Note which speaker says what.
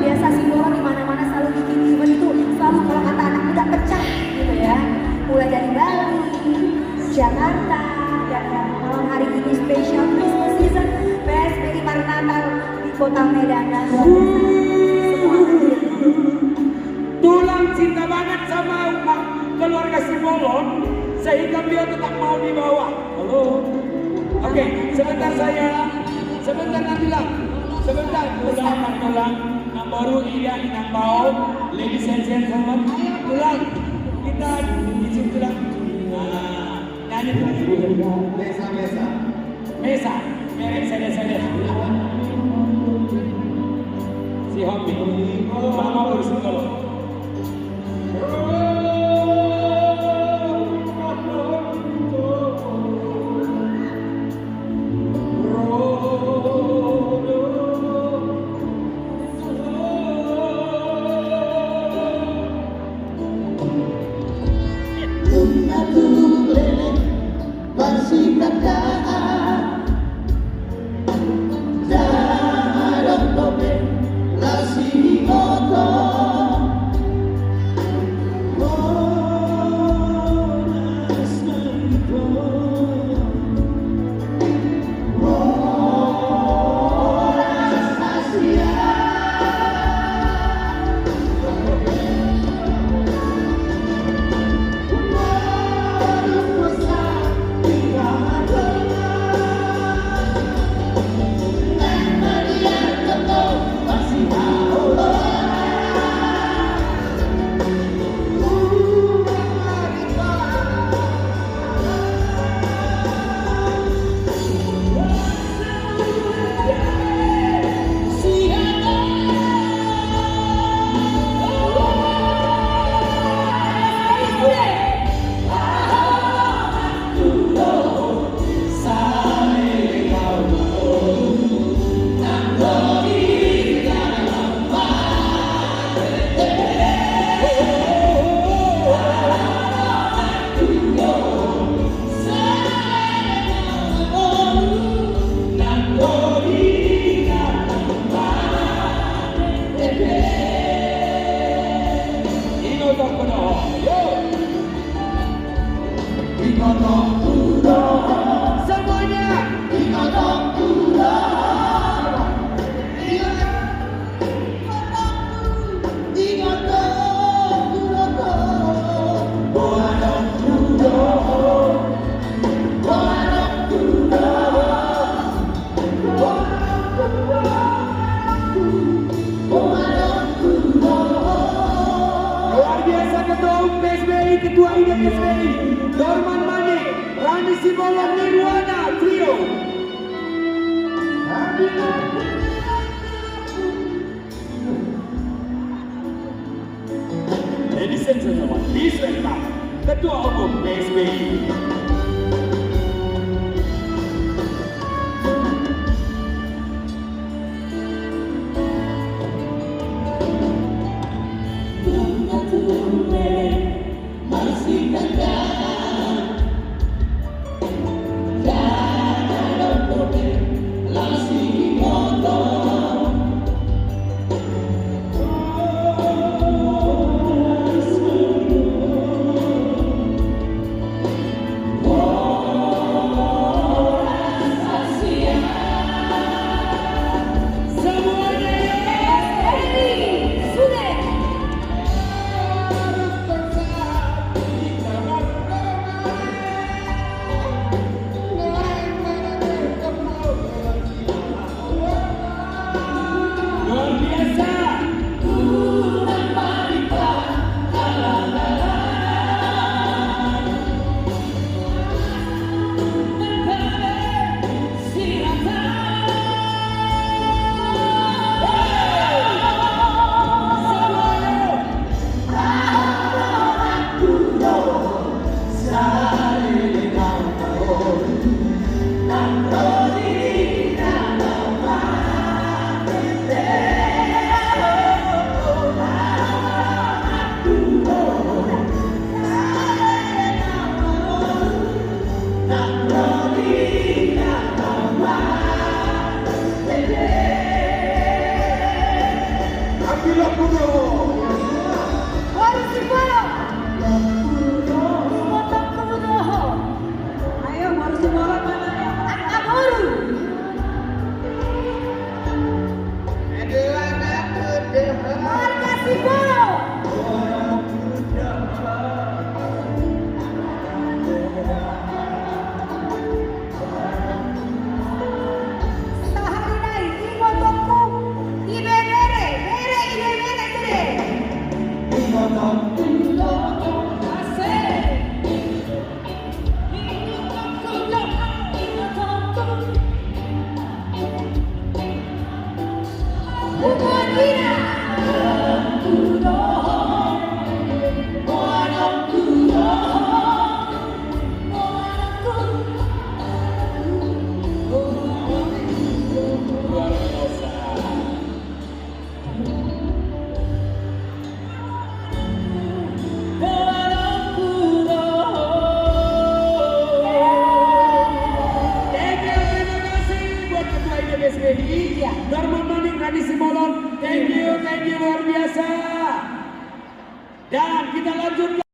Speaker 1: biasa Simbolon di mana-mana selalu bikin event itu selalu kalau kata anak muda pecah gitu ya. Mulai dari Bali, Jakarta, dan malam hari ini spesial Christmas season PSBI Natal di Kota Medan dan semua
Speaker 2: Tulang cinta banget sama keluarga Simbolon sehingga beliau tetap mau dibawa. Halo. Oke, sebentar nanti lah. Sebentar, tulang baru iya inang bau, ladies and gentlemen, tulang kita izin tulang. Nyanyi tulang. Mesa, merek saya. Si Hobi, mama urusin kalau. Ketua IDM PSBI, Dorman Manik, Rani Simbolon Nirwana Trio. Ladies and gentlemen, please welcome Ketua Umum PSBI.
Speaker 1: Wina.
Speaker 2: Darman Manik, Rani Simbolon, thank you luar biasa. Dan kita lanjutkan.